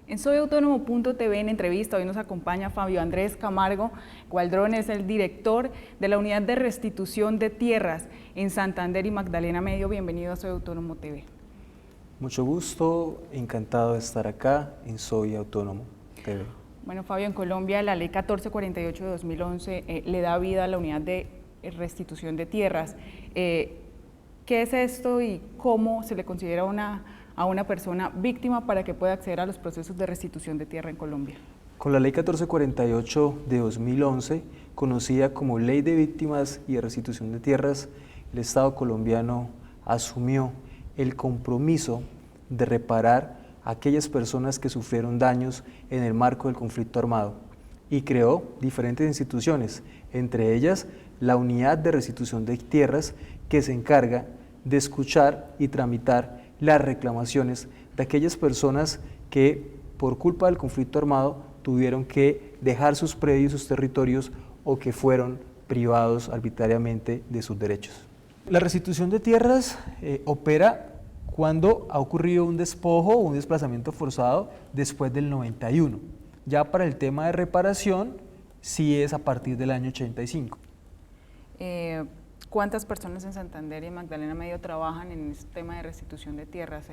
En soyautónomo.tv en entrevista hoy nos acompaña Fabio Andrés Camargo Gualdrón, es el director de la Unidad de Restitución de Tierras en Santander y Magdalena Medio. Bienvenido a Soy Autónomo TV. Mucho gusto, encantado de estar acá en Soy Autónomo TV. Bueno, Fabio, en Colombia la ley 1448 de 2011 le da vida a la Unidad de Restitución de Tierras. ¿Qué es esto y cómo se le considera a una persona víctima para que pueda acceder a los procesos de restitución de tierra en Colombia? Con la ley 1448 de 2011, conocida como Ley de Víctimas y de Restitución de Tierras, el Estado colombiano asumió el compromiso de reparar a aquellas personas que sufrieron daños en el marco del conflicto armado y creó diferentes instituciones, entre ellas la Unidad de Restitución de Tierras, que se encarga de escuchar y tramitar las reclamaciones de aquellas personas que por culpa del conflicto armado tuvieron que dejar sus predios, sus territorios o que fueron privados arbitrariamente de sus derechos. La restitución de tierras opera cuando ha ocurrido un despojo o un desplazamiento forzado después del 91. Ya para el tema de reparación sí es a partir del año 85. ¿Cuántas personas en Santander y Magdalena Medio trabajan en este tema de restitución de tierras?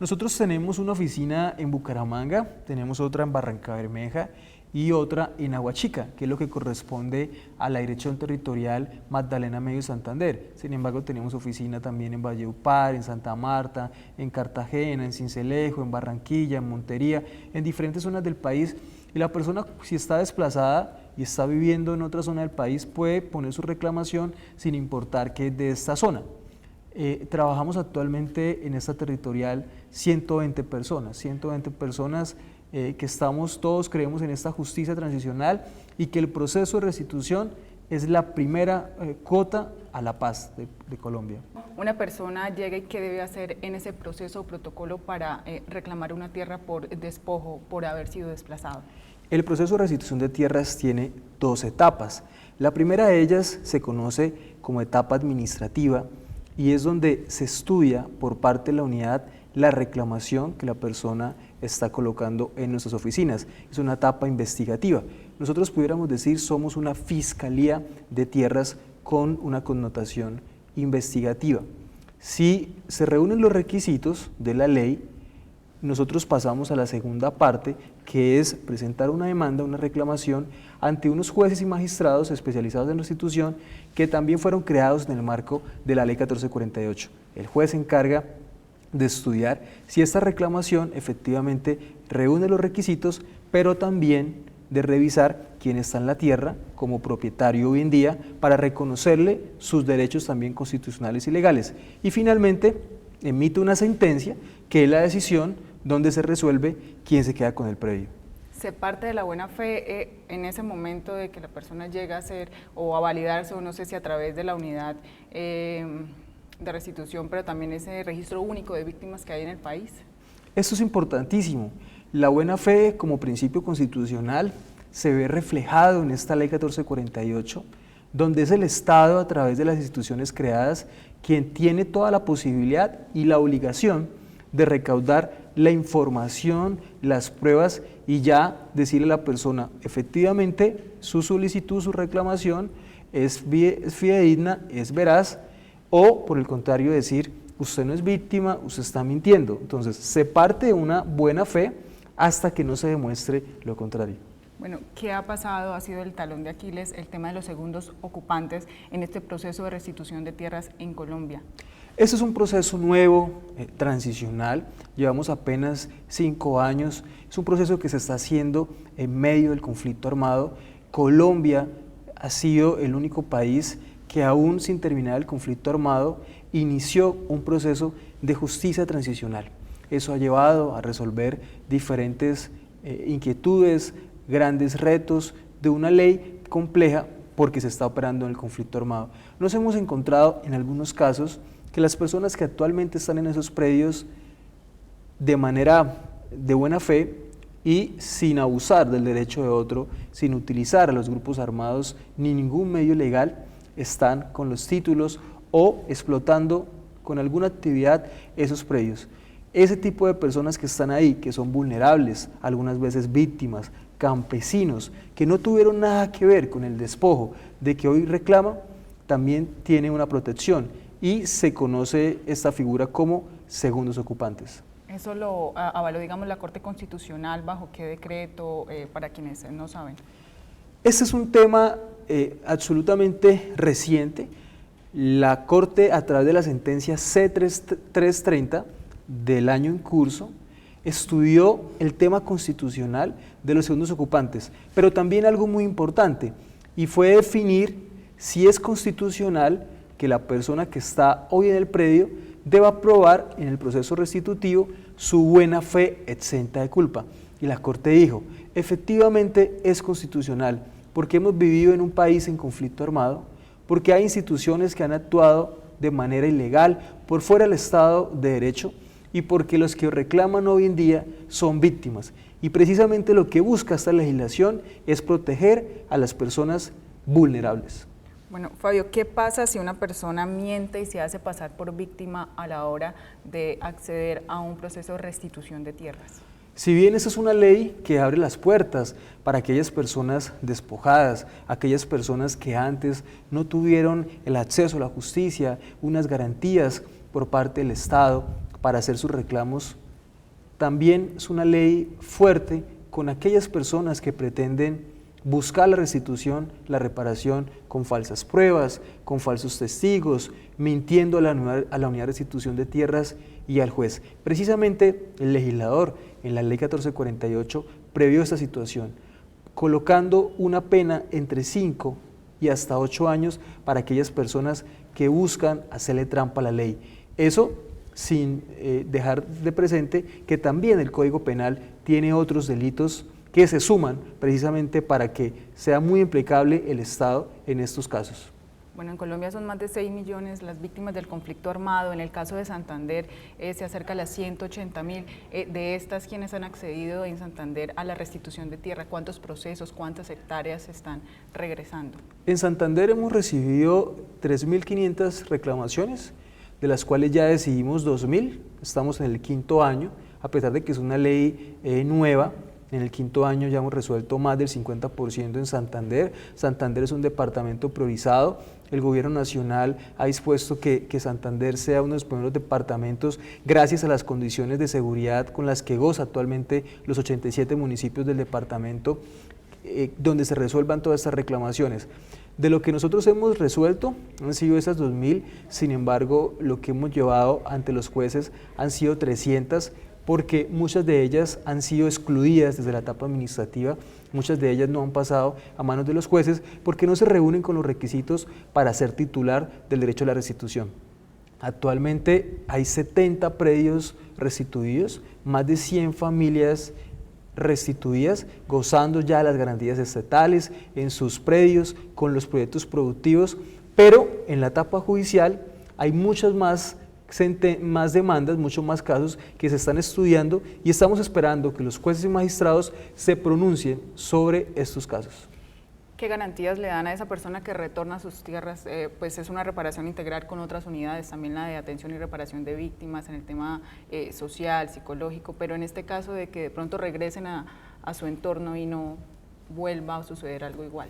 Nosotros tenemos una oficina en Bucaramanga, tenemos otra en Barrancabermeja y otra en Aguachica, que es lo que corresponde a la Dirección Territorial Magdalena Medio Santander. Sin embargo, tenemos oficina también en Valledupar, en Santa Marta, en Cartagena, en Sincelejo, en Barranquilla, en Montería, en diferentes zonas del país. Y la persona, si está desplazada y está viviendo en otra zona del país, puede poner su reclamación sin importar que es de esta zona. Trabajamos actualmente en esta territorial 120 personas que estamos, todos creemos en esta justicia transicional y que el proceso de restitución es la primera cota a la paz de Colombia. Una persona llega y ¿qué debe hacer en ese proceso o protocolo para reclamar una tierra por despojo, por haber sido desplazado? El proceso de restitución de tierras tiene dos etapas. La primera de ellas se conoce como etapa administrativa y es donde se estudia por parte de la unidad la reclamación que la persona está colocando en nuestras oficinas. Es una etapa investigativa. Nosotros pudiéramos decir somos una fiscalía de tierras con una connotación investigativa. Si se reúnen los requisitos de la ley, nosotros pasamos a la segunda parte, que es presentar una demanda, una reclamación ante unos jueces y magistrados especializados en restitución que también fueron creados en el marco de la ley 1448. El juez se encarga de estudiar si esta reclamación efectivamente reúne los requisitos, pero también de revisar quién está en la tierra como propietario hoy en día para reconocerle sus derechos también constitucionales y legales. Y finalmente emite una sentencia que es la decisión donde se resuelve quién se queda con el predio. ¿Se parte de la buena fe en ese momento de que la persona llega a ser o a validarse, o no sé si a través de la unidad de restitución, pero también ese registro único de víctimas que hay en el país? Esto es importantísimo. La buena fe como principio constitucional se ve reflejado en esta ley 1448, donde es el Estado a través de las instituciones creadas quien tiene toda la posibilidad y la obligación de recaudar la información, las pruebas y ya decirle a la persona, efectivamente, su solicitud, su reclamación es fidedigna, es veraz, o por el contrario decir, usted no es víctima, usted está mintiendo. Entonces, se parte de una buena fe hasta que no se demuestre lo contrario. Bueno, ¿qué ha pasado? Ha sido el talón de Aquiles el tema de los segundos ocupantes en este proceso de restitución de tierras en Colombia. Este es un proceso nuevo, transicional, llevamos apenas 5 años, es un proceso que se está haciendo en medio del conflicto armado. Colombia ha sido el único país que aún sin terminar el conflicto armado inició un proceso de justicia transicional. Eso ha llevado a resolver diferentes inquietudes, grandes retos de una ley compleja porque se está operando en el conflicto armado. Nos hemos encontrado en algunos casos que las personas que actualmente están en esos predios de manera de buena fe y sin abusar del derecho de otro, sin utilizar a los grupos armados ni ningún medio legal, están con los títulos o explotando con alguna actividad esos predios. ese tipo de personas que están ahí, que son vulnerables, algunas veces víctimas, campesinos, que no tuvieron nada que ver con el despojo de que hoy reclama, también tiene una protección y se conoce esta figura como segundos ocupantes. Eso lo avaló, digamos, la Corte Constitucional, ¿bajo qué decreto, para quienes no saben? Este es un tema absolutamente reciente. La Corte, a través de la sentencia C-330 del año en curso, estudió el tema constitucional de los segundos ocupantes, pero también algo muy importante, y fue definir si es constitucional que la persona que está hoy en el predio deba probar en el proceso restitutivo su buena fe exenta de culpa. Y la Corte dijo, efectivamente es constitucional, porque hemos vivido en un país en conflicto armado, porque hay instituciones que han actuado de manera ilegal, por fuera del Estado de Derecho, y porque los que reclaman hoy en día son víctimas. Y precisamente lo que busca esta legislación es proteger a las personas vulnerables. Bueno, Fabio, ¿qué pasa si una persona miente y se hace pasar por víctima a la hora de acceder a un proceso de restitución de tierras? Si bien esa es una ley que abre las puertas para aquellas personas despojadas, aquellas personas que antes no tuvieron el acceso a la justicia, unas garantías por parte del Estado para hacer sus reclamos, también es una ley fuerte con aquellas personas que pretenden buscar la restitución, la reparación con falsas pruebas, con falsos testigos, mintiendo a la unidad de restitución de tierras y al juez. Precisamente el legislador en la ley 1448 previó esta situación, colocando una pena entre 5 y hasta 8 años para aquellas personas que buscan hacerle trampa a la ley. Eso sin dejar de presente que también el Código Penal tiene otros delitos que se suman precisamente para que sea muy implicable el Estado en estos casos. Bueno, en Colombia son más de 6 millones las víctimas del conflicto armado. En el caso de Santander se acerca a las 180.000. De estas, ¿quiénes han accedido en Santander a la restitución de tierra? ¿Cuántos procesos, cuántas hectáreas están regresando? En Santander hemos recibido 3.500 reclamaciones, de las cuales ya decidimos 2.000. Estamos en el 5.º año, a pesar de que es una ley nueva. En el 5.º año ya hemos resuelto más del 50% en Santander. Santander es un departamento priorizado. El gobierno nacional ha dispuesto que Santander sea uno de los primeros departamentos gracias a las condiciones de seguridad con las que goza actualmente los 87 municipios del departamento, donde se resuelvan todas estas reclamaciones. De lo que nosotros hemos resuelto han sido esas 2.000, sin embargo lo que hemos llevado ante los jueces han sido 300, porque muchas de ellas han sido excluidas desde la etapa administrativa, muchas de ellas no han pasado a manos de los jueces porque no se reúnen con los requisitos para ser titular del derecho a la restitución. Actualmente hay 70 predios restituidos, más de 100 familias restituidas, gozando ya de las garantías estatales en sus predios, con los proyectos productivos, pero en la etapa judicial hay muchas más demandas, muchos más casos que se están estudiando y estamos esperando que los jueces y magistrados se pronuncien sobre estos casos. ¿Qué garantías le dan a esa persona que retorna a sus tierras? Pues es una reparación integral con otras unidades, también la de atención y reparación de víctimas en el tema social, psicológico, pero en este caso de que de pronto regresen a su entorno y no vuelva a suceder algo igual.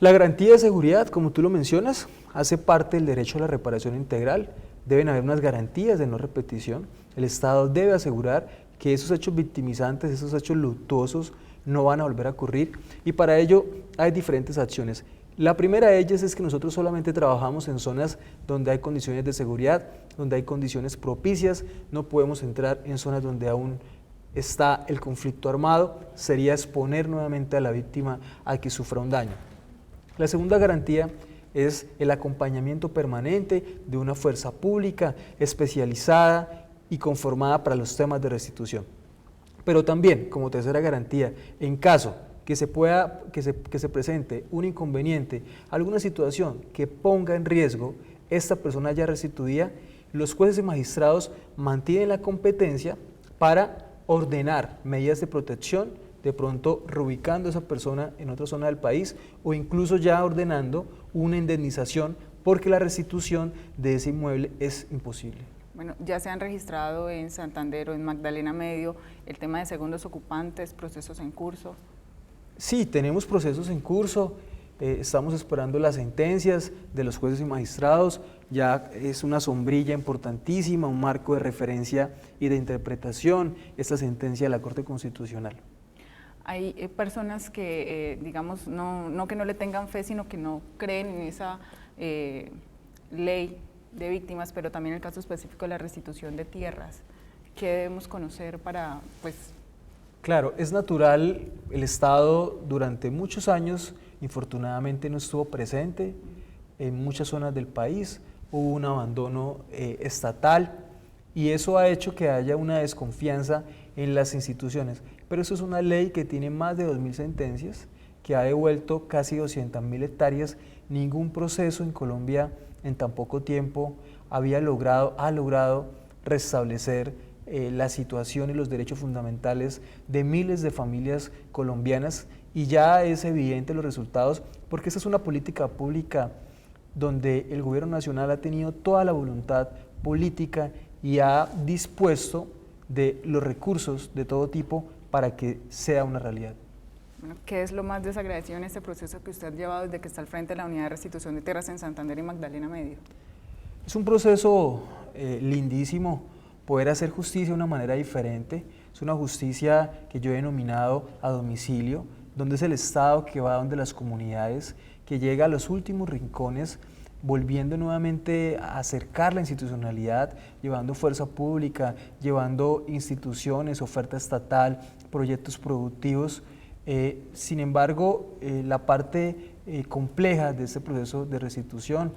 La garantía de seguridad, como tú lo mencionas, hace parte del derecho a la reparación integral. Deben haber unas garantías de no repetición. El Estado debe asegurar que esos hechos victimizantes, esos hechos luctuosos no van a volver a ocurrir y para ello hay diferentes acciones. La primera de ellas es que nosotros solamente trabajamos en zonas donde hay condiciones de seguridad, donde hay condiciones propicias, no podemos entrar en zonas donde aún está el conflicto armado, sería exponer nuevamente a la víctima a que sufra un daño. La segunda garantía es el acompañamiento permanente de una fuerza pública especializada y conformada para los temas de restitución. Pero también, como tercera garantía, en caso que se presente un inconveniente, alguna situación que ponga en riesgo esta persona ya restituida, los jueces y magistrados mantienen la competencia para ordenar medidas de protección, de pronto reubicando a esa persona en otra zona del país o incluso ya ordenando una indemnización porque la restitución de ese inmueble es imposible. Bueno, ya se han registrado en Santander o en Magdalena Medio el tema de segundos ocupantes, procesos en curso. Sí, tenemos procesos en curso, estamos esperando las sentencias de los jueces y magistrados, ya es una sombrilla importantísima, un marco de referencia y de interpretación, esta sentencia de la Corte Constitucional. Hay personas que, digamos, no que no le tengan fe, sino que no creen en esa ley de víctimas, pero también el caso específico de la restitución de tierras. ¿Qué debemos conocer para, pues? Claro, es natural, el Estado durante muchos años, infortunadamente no estuvo presente en muchas zonas del país, hubo un abandono estatal y eso ha hecho que haya una desconfianza en las instituciones. Pero eso es una ley que tiene más de 2000 sentencias, que ha devuelto casi 200.000 hectáreas, ningún proceso en Colombia en tan poco tiempo ha logrado restablecer la situación y los derechos fundamentales de miles de familias colombianas y ya es evidente los resultados porque esta es una política pública donde el gobierno nacional ha tenido toda la voluntad política y ha dispuesto de los recursos de todo tipo para que sea una realidad. Bueno, ¿qué es lo más desagradecido en este proceso que usted ha llevado desde que está al frente de la Unidad de Restitución de Tierras en Santander y Magdalena Medio? Es un proceso lindísimo, poder hacer justicia de una manera diferente. Es una justicia que yo he denominado a domicilio, donde es el Estado que va donde las comunidades, que llega a los últimos rincones, volviendo nuevamente a acercar la institucionalidad, llevando fuerza pública, llevando instituciones, oferta estatal, proyectos productivos. Sin embargo, la parte compleja de este proceso de restitución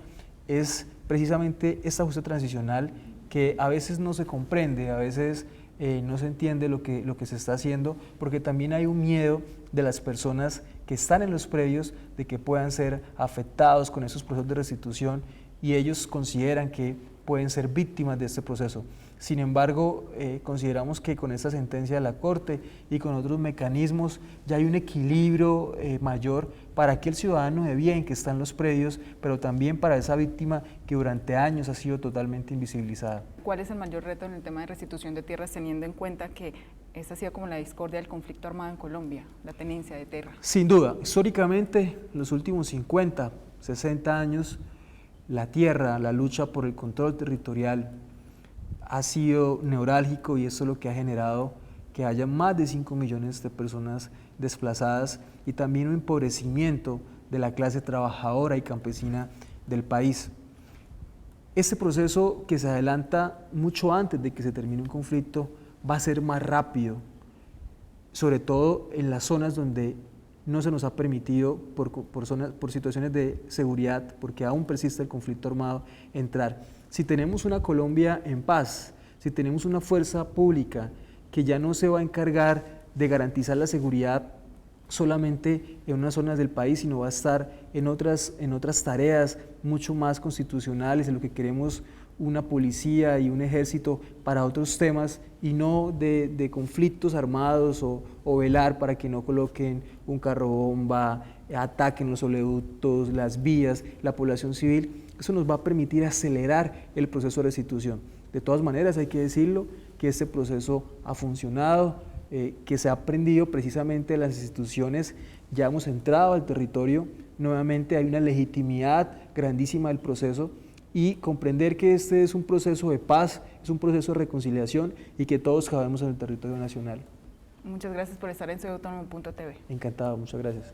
es precisamente esta justicia transicional que a veces no se comprende, a veces no se entiende lo que se está haciendo, porque también hay un miedo de las personas que están en los predios de que puedan ser afectados con esos procesos de restitución y ellos consideran que pueden ser víctimas de este proceso. Sin embargo, consideramos que con esta sentencia de la Corte y con otros mecanismos ya hay un equilibrio mayor para aquel ciudadano de bien que está en los predios, pero también para esa víctima que durante años ha sido totalmente invisibilizada. ¿Cuál es el mayor reto en el tema de restitución de tierras, teniendo en cuenta que esta ha sido como la discordia del conflicto armado en Colombia, la tenencia de tierra? Sin duda, históricamente, los últimos 50, 60 años, la tierra, la lucha por el control territorial ha sido neurálgico y eso es lo que ha generado que haya más de 5 millones de personas desplazadas y también un empobrecimiento de la clase trabajadora y campesina del país. Este proceso que se adelanta mucho antes de que se termine un conflicto va a ser más rápido, sobre todo en las zonas donde no se nos ha permitido por situaciones de seguridad, porque aún persiste el conflicto armado, entrar. Si tenemos una Colombia en paz, si tenemos una fuerza pública que ya no se va a encargar de garantizar la seguridad solamente en unas zonas del país, sino va a estar en otras tareas mucho más constitucionales, en lo que queremos una policía y un ejército para otros temas y no de conflictos armados o velar para que no coloquen un carro bomba, ataquen los oleoductos, las vías, la población civil. Eso nos va a permitir acelerar el proceso de restitución. De todas maneras, hay que decirlo, que este proceso ha funcionado, que se ha aprendido precisamente de las instituciones, ya hemos entrado al territorio, nuevamente hay una legitimidad grandísima del proceso y comprender que este es un proceso de paz, es un proceso de reconciliación y que todos cabemos en el territorio nacional. Muchas gracias por estar en soyautónomo.tv. Encantado, muchas gracias.